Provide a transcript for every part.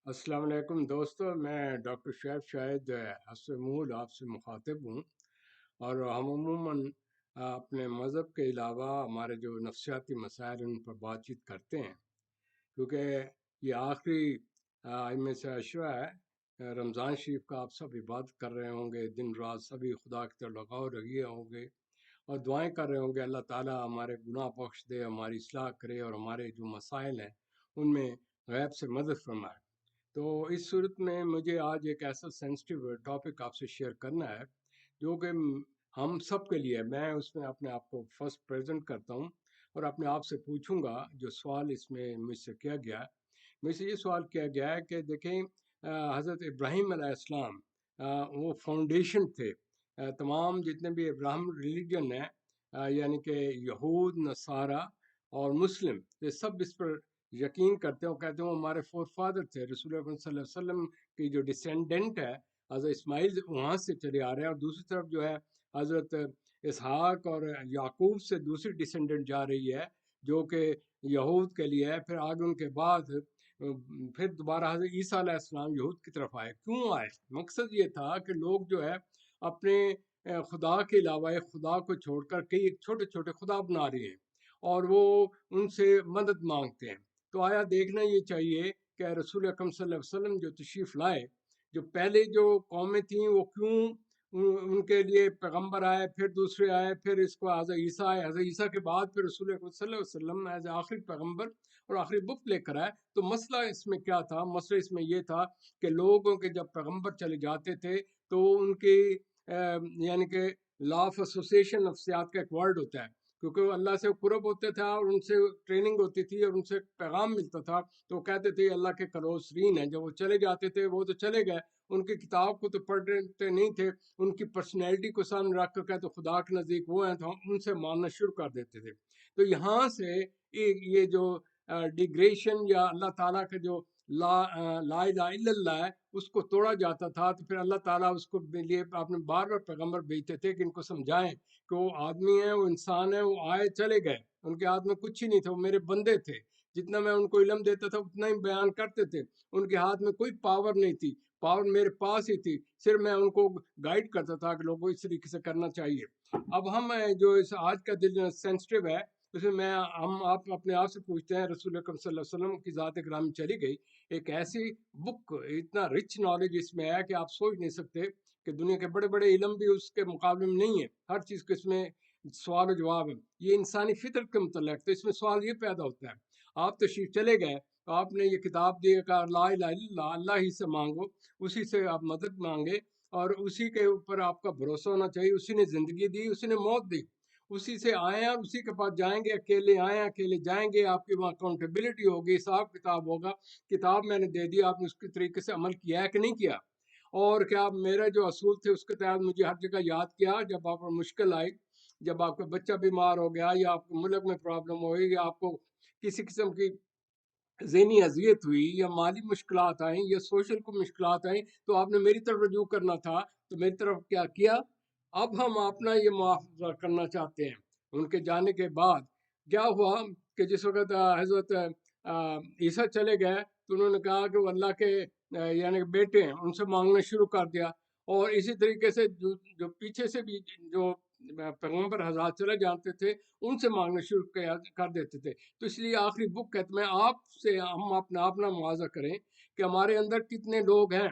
السلام علیکم دوستو، میں ڈاکٹر شعیب شاہد حسمول آپ سے مخاطب ہوں، اور ہم عموماً اپنے مذہب کے علاوہ ہمارے جو نفسیاتی مسائل ان پر بات چیت کرتے ہیں، کیونکہ یہ آخری میں سے عشرہ ہے رمضان شریف کا۔ آپ سب عبادت کر رہے ہوں گے، دن رات سبھی خدا کی طرف لگاؤ رہے ہوں گے اور دعائیں کر رہے ہوں گے اللہ تعالیٰ ہمارے گناہ بخش دے، ہماری اصلاح کرے اور ہمارے جو مسائل ہیں ان میں غیب سے مدد فرمائے۔ تو اس صورت میں مجھے آج ایک ایسا سینسٹیو ٹاپک آپ سے شیئر کرنا ہے جو کہ ہم سب کے لیے، میں اس میں اپنے آپ کو فرسٹ پریزنٹ کرتا ہوں اور اپنے آپ سے پوچھوں گا جو سوال اس میں مجھ سے کیا گیا ہے۔ مجھ سے یہ سوال کیا گیا ہے کہ دیکھیں، حضرت ابراہیم علیہ السلام وہ فاؤنڈیشن تھے۔ تمام جتنے بھی ابراہم ریلیجن ہیں، یعنی کہ یہود، نصارہ اور مسلم، یہ سب اس پر یقین کرتے ہیں اور کہتے ہیں وہ ہمارے فور فادر تھے۔ رسول اللہ صلی اللہ علیہ وسلم کی جو ڈسینڈنٹ ہے حضرت اسماعیل، وہاں سے چلے آ رہے ہیں، اور دوسری طرف جو ہے حضرت اسحاق اور یعقوب سے دوسری ڈسینڈنٹ جا رہی ہے جو کہ یہود کے لیے ہے۔ پھر آگے ان کے بعد پھر دوبارہ حضرت عیسیٰ علیہ السلام یہود کی طرف آئے۔ کیوں آئے؟ مقصد یہ تھا کہ لوگ جو ہے اپنے خدا کے علاوہ ایک خدا کو چھوڑ کر کئی چھوٹے چھوٹے خدا بنا رہے ہیں اور وہ ان سے مدد مانگتے ہیں۔ تو آیا دیکھنا یہ چاہیے کہ رسول اکرم صلی اللہ علیہ وسلم جو تشریف لائے، جو پہلے جو قومیں تھیں وہ کیوں ان کے لیے پیغمبر آئے، پھر دوسرے آئے، پھر اس کو حضرت عیسیٰ آئے، حضرت عیسیٰ کے بعد پھر رسول اکرم صلی اللہ علیہ وسلم ایز آخری پیغمبر اور آخری بک لے کر آئے۔ تو مسئلہ اس میں کیا تھا؟ مسئلہ اس میں یہ تھا کہ لوگوں کے جب پیغمبر چلے جاتے تھے تو ان کی یعنی کہ لا آف ایسوسیشن نفسیات کا ایک ورڈ ہوتا ہے، کیونکہ وہ اللہ سے قرب ہوتے تھا اور ان سے ٹریننگ ہوتی تھی اور ان سے پیغام ملتا تھا، تو وہ کہتے تھے اللہ کے کلوز ترین ہیں۔ جب وہ چلے جاتے تھے وہ تو چلے گئے، ان کی کتاب کو تو پڑھتے نہیں تھے، ان کی پرسنالٹی کو سامنے رکھ کر کہتے خدا کے نزدیک وہ ہیں، تو ہم ان سے ماننا شروع کر دیتے تھے۔ تو یہاں سے یہ جو ڈیگریشن یا اللہ تعالیٰ کا جو لا الہ الا اللہ ہے اس کو توڑا جاتا تھا، تو پھر اللہ تعالیٰ اس کو لیے آپ نے بار بار پیغمبر بھیجتے تھے کہ ان کو سمجھائیں کہ وہ آدمی ہیں، وہ انسان ہیں، وہ آئے چلے گئے، ان کے ہاتھ میں کچھ ہی نہیں تھا، وہ میرے بندے تھے، جتنا میں ان کو علم دیتا تھا اتنا ہی بیان کرتے تھے، ان کے ہاتھ میں کوئی پاور نہیں تھی، پاور میرے پاس ہی تھی، صرف میں ان کو گائیڈ کرتا تھا کہ لوگوں اس طریقے سے کرنا چاہیے۔ اب ہم جو اس آج کا دل سینسٹیو ہے، اس میں ہم آپ اپنے آپ سے پوچھتے ہیں، رسول اکرم صلی اللہ علیہ وسلم کی ذات گرامی چلی گئی، ایک ایسی بک، اتنا رچ نالج اس میں ہے کہ آپ سوچ نہیں سکتے کہ دنیا کے بڑے بڑے علم بھی اس کے مقابلے میں نہیں ہے، ہر چیز کو اس میں سوال و جواب ہے۔ یہ انسانی فطرت کے متعلق، تو اس میں سوال یہ پیدا ہوتا ہے، آپ تشریف چلے گئے، آپ نے یہ کتاب دی، کہا لا الہ الا اللہ، اللہ ہی سے مانگو، اسی سے آپ مدد مانگے اور اسی کے اوپر آپ کا بھروسہ ہونا چاہیے۔ اسی نے زندگی دی، اسی نے موت دی، اسی سے آئے ہیں اور اسی کے پاس جائیں گے، اکیلے آئے ہیں اکیلے جائیں گے، آپ کی وہاں اکاؤنٹیبلٹی ہوگی، حساب کتاب ہوگا۔ کتاب میں نے دے دی، آپ نے اس کے طریقے سے عمل کیا ہے کہ نہیں کیا، اور کیا آپ میرے جو اصول تھے اس کے تحت مجھے ہر جگہ یاد کیا؟ جب آپ کو مشکل آئی، جب آپ کا بچہ بیمار ہو گیا، یا آپ کو ملک میں پرابلم ہوئی، یا آپ کو کسی قسم کی ذہنی اذیت ہوئی، یا مالی مشکلات آئیں، یا سوشل کو مشکلات آئیں، تو آپ نے میری طرف رجوع کرنا تھا، تو میری طرف کیا کیا؟ اب ہم اپنا یہ معافظہ کرنا چاہتے ہیں۔ ان کے جانے کے بعد کیا ہوا کہ جس وقت حضرت عیسیٰ چلے گئے تو انہوں نے کہا کہ وہ اللہ کے یعنی بیٹے ہیں، ان سے مانگنا شروع کر دیا، اور اسی طریقے سے جو پیچھے سے بھی جو پیغمبر حضرات چلے جاتے تھے ان سے مانگنا شروع کر دیتے تھے۔ تو اس لیے آخری بک کہتے میں آپ سے ہم اپنا موازنہ کریں کہ ہمارے اندر کتنے لوگ ہیں،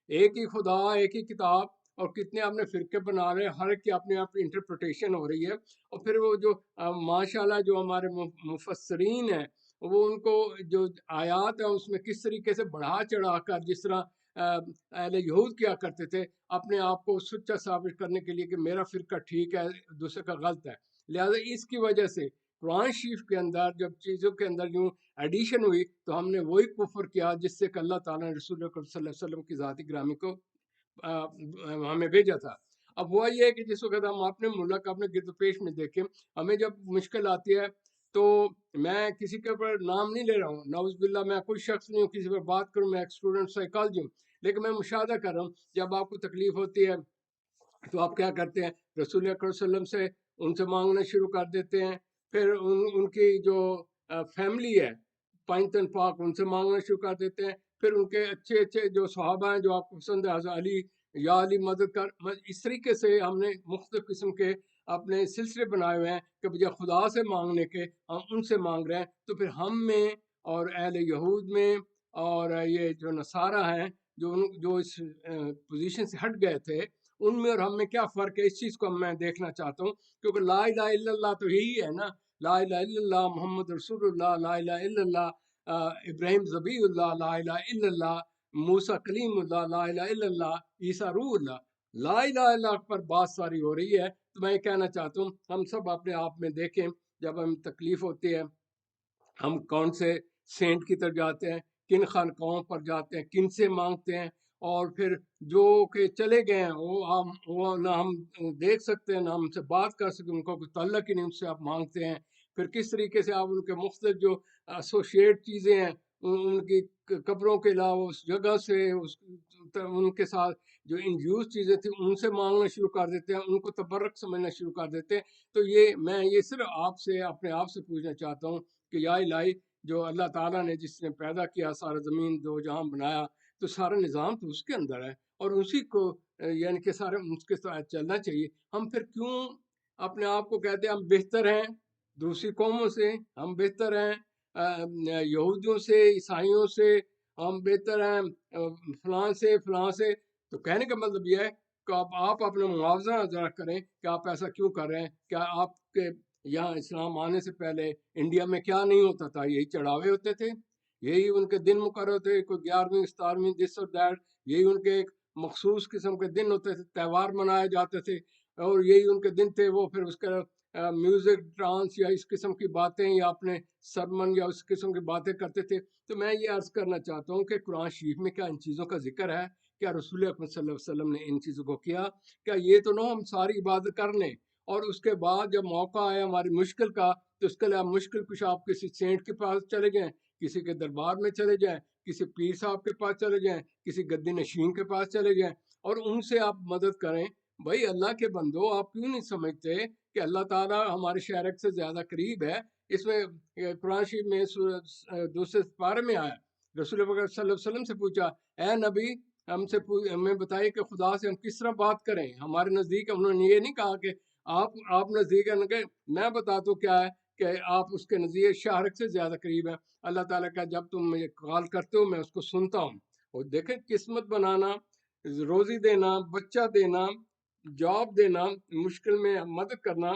ایک ہی خدا، ایک ہی کتاب، اور کتنے اپنے فرقے بنا رہے ہیں، ہر ایک کی اپنی اپنی انٹرپریٹیشن ہو رہی ہے۔ اور پھر وہ جو ماشاءاللہ جو ہمارے مفسرین ہیں، وہ ان کو جو آیات ہیں اس میں کس طریقے سے بڑھا چڑھا کر، جس طرح اہل یہود کیا کرتے تھے اپنے آپ کو سچا ثابت کرنے کے لیے کہ میرا فرقہ ٹھیک ہے دوسرے کا غلط ہے، لہذا اس کی وجہ سے قرآن شریف کے اندر جب چیزوں کے اندر یوں ایڈیشن ہوئی تو ہم نے وہی کفر کیا جس سے کہ اللہ تعالیٰ نے رسول اکرم صلی اللہ علیہ وسلم کی ذات گرامی کو ہمیں بھیجا تھا۔ اب ہوا یہ ہے کہ جس وقت ہم اپنے ملک، اپنے گرد و پیش میں دیکھیں، ہمیں جب مشکل آتی ہے تو میں کسی کے اوپر نام نہیں لے رہا ہوں، نعوذ باللہ، میں کوئی شخص نہیں ہوں کسی پر بات کروں، میں ایک اسٹوڈنٹ سائیکالوجی ہوں، لیکن میں مشاہدہ کر رہا ہوں جب آپ کو تکلیف ہوتی ہے تو آپ کیا کرتے ہیں؟ رسول اکرم صلی اللہ علیہ وسلم سے ان سے مانگنا شروع کر دیتے ہیں، پھر ان کی جو فیملی ہے پنجتن پاک، ان سے مانگنا شروع کر دیتے ہیں، پھر ان کے اچھے اچھے جو صحابہ ہیں جو آپ کو پسند ہے، حضرت علی، یا علی مدد کر، اس طریقے سے ہم نے مختلف قسم کے اپنے سلسلے بنائے ہوئے ہیں کہ بجائے خدا سے مانگنے کے ہم ان سے مانگ رہے ہیں۔ تو پھر ہم میں اور اہل یہود میں اور یہ جو نصارہ ہیں جو اس پوزیشن سے ہٹ گئے تھے، ان میں اور ہم میں کیا فرق ہے، اس چیز کو میں دیکھنا چاہتا ہوں، کیونکہ لا الہ الا اللہ تو یہی ہے نا، لا الہ الا اللہ محمد رسول اللہ، لا الہ الا اللہ ابراہیم ذبیح اللہ، لا الہ الا اللہ موسیٰ کلیم اللہ، لا الہ الا اللہ عیسیٰ روح اللہ۔ لا الہ الا اللہ پر بات ساری ہو رہی ہے، تو میں یہ کہنا چاہتا ہوں ہم سب اپنے آپ میں دیکھیں، جب ہمیں تکلیف ہوتی ہے ہم کون سے سینٹ کی طرف جاتے ہیں، کن خانقاہوں پر جاتے ہیں، کن سے مانگتے ہیں، اور پھر جو کہ چلے گئے ہیں وہ نہ ہم دیکھ سکتے ہیں نہ ہم سے بات کر سکتے، ان کو کوئی تعلق ہی نہیں، ان سے آپ مانگتے ہیں۔ پھر کس طریقے سے آپ ان کے مختلف جو ایسوشیٹ چیزیں ہیں ان کی قبروں کے علاوہ اس جگہ سے ان کے ساتھ جو انجیوز چیزیں تھیں ان سے مانگنا شروع کر دیتے ہیں، ان کو تبرک سمجھنا شروع کر دیتے ہیں۔ تو میں یہ صرف آپ سے اپنے آپ سے پوچھنا چاہتا ہوں کہ یا الہی، جو اللہ تعالیٰ نے جس نے پیدا کیا سارا زمین دو جہاں بنایا، تو سارا نظام تو اس کے اندر ہے، اور اسی کو یعنی کہ سارے اس کے ساتھ چلنا چاہیے۔ ہم پھر کیوں اپنے آپ کو کہتے ہیں ہم بہتر ہیں دوسری قوموں سے، ہم بہتر ہیں یہودیوں سے، عیسائیوں سے، ہم بہتر ہیں فلاں سے فلاں سے؟ تو کہنے کا مطلب یہ ہے کہ آپ اپنا معاوضہ ذرا کریں کہ آپ ایسا کیوں کر رہے ہیں۔ کیا آپ کے یہاں اسلام آنے سے پہلے انڈیا میں کیا نہیں ہوتا تھا؟ یہی چڑھاوے ہوتے تھے، یہی ان کے دن مقرر ہوتے، کوئی 11ویں 17ویں دس اور دیٹ، یہی ان کے ایک مخصوص قسم کے دن ہوتے تھے، تہوار منائے جاتے تھے، اور یہی ان کے دن تھے۔ وہ پھر اس کا میوزک ڈانس یا اس قسم کی باتیں یا اپنے سرمن یا اس قسم کی باتیں کرتے تھے۔ تو میں یہ عرض کرنا چاہتا ہوں کہ قرآن شریف میں کیا ان چیزوں کا ذکر ہے؟ کیا رسول اکرم صلی اللہ علیہ وسلم نے ان چیزوں کو کیا؟ کیا یہ تو نہ ہم ساری عبادت کر لیں اور اس کے بعد جب موقع آئے ہماری مشکل کا، تو اس کے لیے آپ مشکل کچھ آپ کسی سینٹ کے پاس چلے جائیں، کسی کے دربار میں چلے جائیں، کسی پیر صاحب کے پاس چلے جائیں، کسی گدی نشین کے پاس چلے جائیں اور ان سے آپ مدد کریں۔ بھائی اللہ کے بندو، آپ کیوں نہیں سمجھتے کہ اللہ تعالیٰ ہمارے شہرک سے زیادہ قریب ہے؟ اس میں قرآن شریف میں دوسرے پارے میں آیا، رسول اللہ صلی اللہ علیہ وسلم سے پوچھا، اے نبی ہمیں بتائیے کہ خدا سے ہم کس طرح بات کریں، ہمارے نزدیک۔ انہوں نے یہ نہیں کہا کہ آپ نزدیک ہے، میں بتاتا ہوں کیا ہے کہ آپ اس کے نزدیک شہرک سے زیادہ قریب ہے۔ اللہ تعالیٰ کا جب تم مجھے کال کرتے ہو میں اس کو سنتا ہوں۔ اور دیکھیں، قسمت بنانا، روزی دینا، بچہ دینا، جاب دینا، مشکل میں مدد کرنا،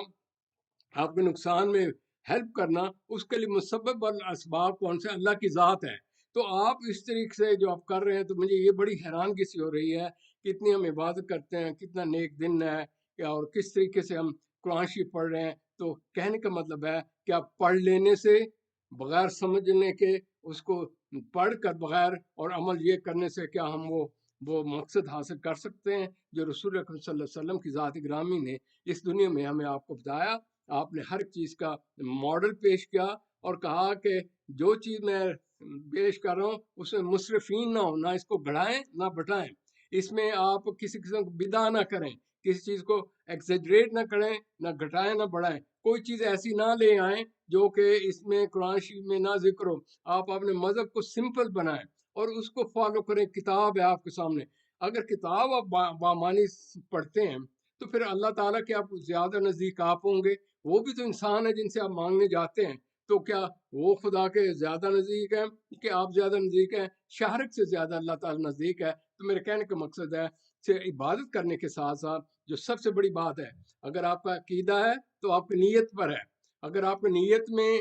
آپ کے نقصان میں ہیلپ کرنا، اس کے لیے مسبب اور اسباب کون سے؟ اللہ کی ذات ہے۔ تو آپ اس طریقے سے جو آپ کر رہے ہیں، تو مجھے یہ بڑی حیرانگی سی ہو رہی ہے، کتنی ہم عبادت کرتے ہیں، کتنا نیک دن ہے، اور کس طریقے سے ہم قرآن شریف پڑھ رہے ہیں۔ تو کہنے کا مطلب ہے کہ آپ پڑھ لینے سے، بغیر سمجھنے کے، اس کو پڑھ کر بغیر اور عمل یہ کرنے سے کیا ہم وہ مقصد حاصل کر سکتے ہیں جو رسول اکرم صلی اللہ علیہ وسلم کی ذات گرامی نے اس دنیا میں ہمیں آپ کو بتایا؟ آپ نے ہر چیز کا ماڈل پیش کیا اور کہا کہ جو چیز میں پیش کر رہا ہوں اس میں مصرفین نہ ہو، نہ اس کو گڑھائیں نہ بٹائیں، اس میں آپ کسی قسم کی بدعہ نہ کریں، کسی چیز کو ایکزیجریٹ نہ کریں، نہ گھٹائیں نہ بڑھائیں، کوئی چیز ایسی نہ لے آئیں جو کہ اس میں قرآن شریف میں نہ ذکر ہو۔ آپ اپنے مذہب کو سمپل بنائیں اور اس کو فالو کریں۔ کتاب ہے آپ کے سامنے، اگر کتاب آپ بامانی پڑھتے ہیں تو پھر اللہ تعالیٰ کے آپ زیادہ نزدیک آپ ہوں گے۔ وہ بھی تو انسان ہے جن سے آپ مانگنے جاتے ہیں، تو کیا وہ خدا کے زیادہ نزدیک ہیں کہ آپ زیادہ نزدیک ہیں؟ شہرک سے زیادہ اللہ تعالیٰ نزدیک ہے۔ تو میرے کہنے کا مقصد ہے کہ عبادت کرنے کے ساتھ ساتھ جو سب سے بڑی بات ہے، اگر آپ کا عقیدہ ہے تو آپ کی نیت پر ہے۔ اگر آپ کی نیت میں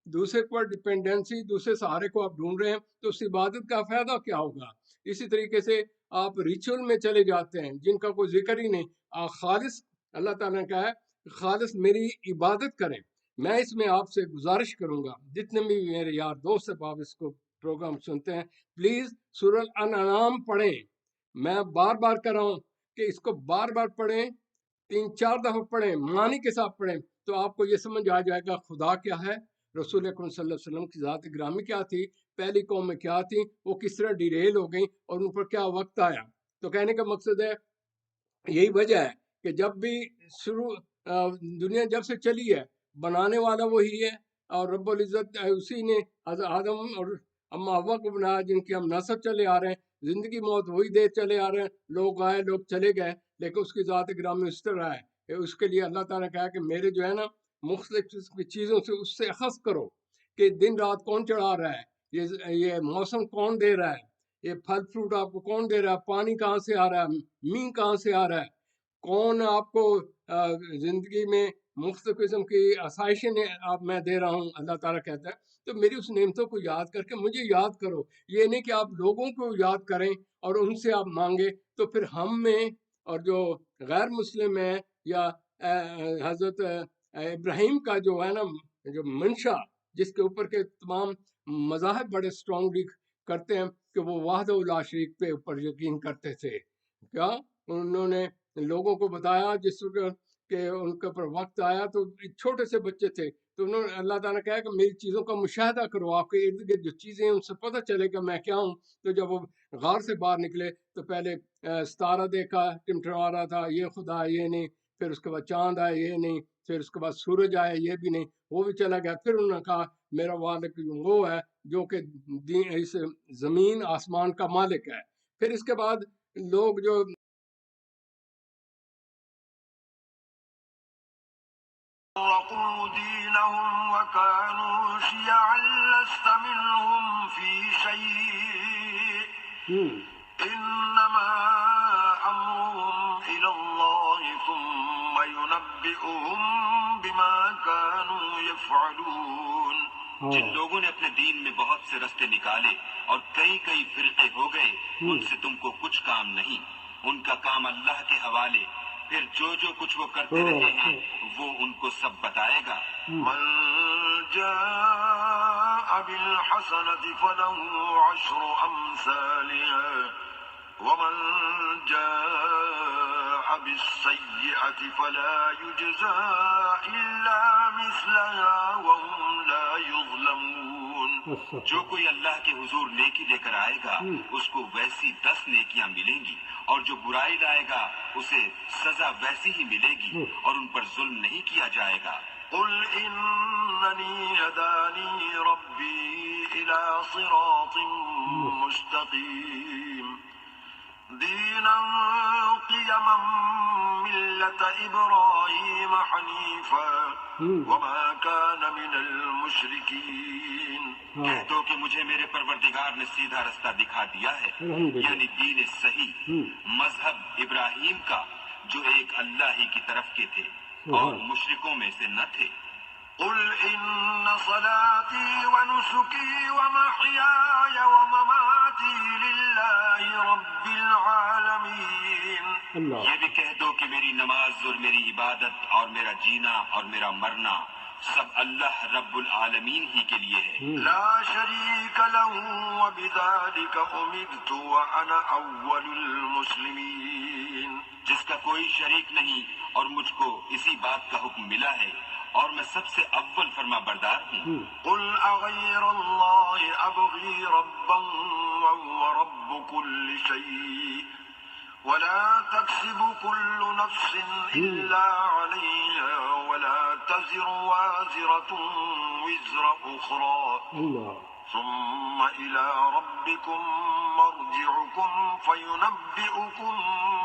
دوسرے پر ڈپینڈنسی، دوسرے سہارے کو آپ ڈھونڈ رہے ہیں، تو اس عبادت کا فائدہ کیا ہوگا؟ اسی طریقے سے آپ ریچول میں چلے جاتے ہیں جن کا کوئی ذکر ہی نہیں۔ خالص اللہ تعالیٰ نے کہا ہے خالص میری عبادت کریں۔ میں اس میں آپ سے گزارش کروں گا، جتنے بھی میرے یار دوست ہیں آپ اس کو پروگرام سنتے ہیں، پلیز سورہ الانعام پڑھیں۔ میں بار بار کر رہا ہوں کہ اس کو بار بار پڑھیں، 3-4 دفعہ پڑھیں، معنی کے ساتھ پڑھیں، تو آپ کو یہ سمجھ آ جائے گا خدا کیا ہے، رسول اکرم صلی اللہ علیہ وسلم کی ذات گرامی کیا تھی، پہلی قوم میں کیا تھی، وہ کس طرح ڈیریل ہو گئی اور ان پر کیا وقت آیا۔ تو کہنے کا مقصد ہے یہی وجہ ہے کہ جب بھی شروع دنیا جب سے چلی ہے، بنانے والا وہی ہے، اور رب العزت اسی نے حضرت آدم اور اما ہوا کو بنایا جن کی ہم نسل چلے آ رہے ہیں، زندگی موت وہی دے چلے آ رہے ہیں، لوگ آئے لوگ چلے گئے، لیکن اس کی ذات گرامی اس طرح ہے کہ اس کے لیے اللہ تعالیٰ نے کہا کہ میرے جو ہے نا مختلف قسم کی چیزوں سے اس سے اخذ کرو کہ دن رات کون چڑھا رہا ہے، یہ موسم کون دے رہا ہے، یہ پھل فروٹ آپ کو کون دے رہا ہے، پانی کہاں سے آ رہا ہے، مین کہاں سے آ رہا ہے، کون آپ کو زندگی میں مختلف قسم کی آسائشیں میں دے رہا ہوں، اللہ تعالیٰ کہتا ہے تو میری اس نعمتوں کو یاد کر کے مجھے یاد کرو۔ یہ نہیں کہ آپ لوگوں کو یاد کریں اور ان سے آپ مانگیں، تو پھر ہم میں اور جو غیر مسلم ہے یا حضرت ابراہیم کا جو ہے نا جو منشا جس کے اوپر کے تمام مذاہب بڑے اسٹرانگلی کرتے ہیں کہ وہ وحدہ لا شریک پہ اوپر یقین کرتے تھے، کیا انہوں نے لوگوں کو بتایا جس وقت کہ ان کے اوپر وقت آیا تو چھوٹے سے بچے تھے تو انہوں نے اللہ تعالیٰ نے کہا کہ میری چیزوں کا مشاہدہ کرو، آپ کے ارد گرد جو چیزیں ہیں ان سے پتہ چلے گا میں کیا ہوں۔ تو جب وہ غار سے باہر نکلے تو پہلے ستارہ دیکھا ٹمٹما رہا تھا، یہ خدا یہ نہیں، پھر اس کے بعد چاند آئے یہ نہیں، پھر اس کے بعد سورج آئے یہ بھی نہیں، وہ بھی چلا گیا۔ پھر انہوں نے کہا میرا والد وہ ہے جو کہ اس زمین آسمان کا مالک ہے۔ پھر اس کے بعد لوگ جو فرقوا دينهم وكانوا شيعا لست منهم في شيء إنما أمرهم إلى الله ثم ينبئهم بما كانوا يفعلون۔ جن لوگوں نے اپنے دین میں بہت سے رستے نکالے اور کئی کئی فرقے ہو گئے، ان سے تم کو کچھ کام نہیں، ان کا کام اللہ کے حوالے، پھر جو جو کچھ وہ کرتے رہے ہیں وہ ان کو سب بتائے گا۔ من جاء بالحسنة فله عشر أمثالها ومن جاء بالسيئة فلا يجزى إلا مثلها وهم لا يظلمون۔ جو کوئی اللہ کے حضور نیکی لے کر آئے گا اس کو ویسی 10 نیکیاں ملیں گی، اور جو برائی لائے گا اسے سزا ویسی ہی ملے گی، اور ان پر ظلم نہیں کیا جائے گا۔ قل إنني هداني ربي إلى صراط مستقيم دينا قيما ملة إبراهيم حنيفا وما كان من المشركين۔ کہہ دو کہ مجھے میرے پروردگار نے سیدھا رستہ دکھا دیا ہے، یعنی دین صحیح، مذہب ابراہیم کا جو ایک اللہ ہی کی طرف کے تھے اور مشرکوں میں سے نہ تھے۔ قل إن صلاتي ونسكي ومحياي ومماتي لله رب العالمين۔ یہ بھی کہہ دو کہ میری نماز اور میری عبادت اور میرا جینا اور میرا مرنا سب اللہ رب العالمین ہی کے لیے ہے، لا شريك له وبذلك أمرت وأنا أول المسلمين۔ جس کا کوئی شریک نہیں، اور مجھ کو اسی بات کا حکم ملا ہے اور میں سب سے اول فرما بردار ہوں۔ قل أغير الله أبغي ربا وهو رب كل شيء ولا تكسب كل نفس إلا عليها ولا تزر وازرة وزر أخرى ثم إلى ربكم مرجعكم فينبئكم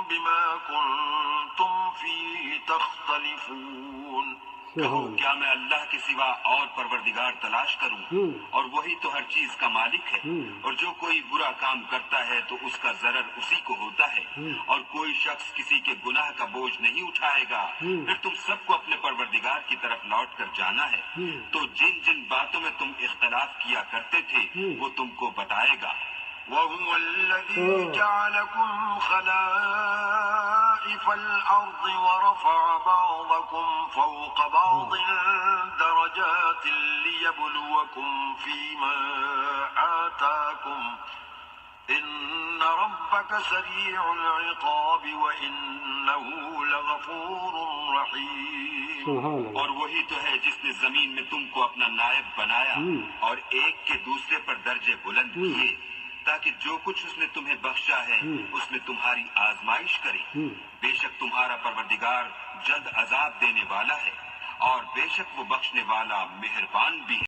بما كنتم فيه تختلفون۔ کہو کیا میں اللہ کے سوا اور پروردگار تلاش کروں، اور وہی تو ہر چیز کا مالک ہے، اور جو کوئی برا کام کرتا ہے تو اس کا ضرر اسی کو ہوتا ہے، اور کوئی شخص کسی کے گناہ کا بوجھ نہیں اٹھائے گا۔ پھر تم سب کو اپنے پروردگار کی طرف لوٹ کر جانا ہے، تو جن جن باتوں میں تم اختلاف کیا کرتے تھے وہ تم کو بتائے گا۔ وهو الذي جعلكم خلائف الأرض ورفع بعضكم فوق بعض درجات ليبلوكم فيما آتاكم إن ربك سريع العقاب وإنه لغفور رحيم۔ اور وہی تو ہے جس نے زمین میں تم کو اپنا نائب بنایا اور ایک کے دوسرے پر درجے بلند کیے، تاکہ جو کچھ اس نے تمہیں بخشا ہے اس میں تمہاری آزمائش کرے۔ بے شک تمہارا پروردگار جلد عذاب دینے والا ہے، اور بے شک وہ بخشنے والا مہربان بھی ہے۔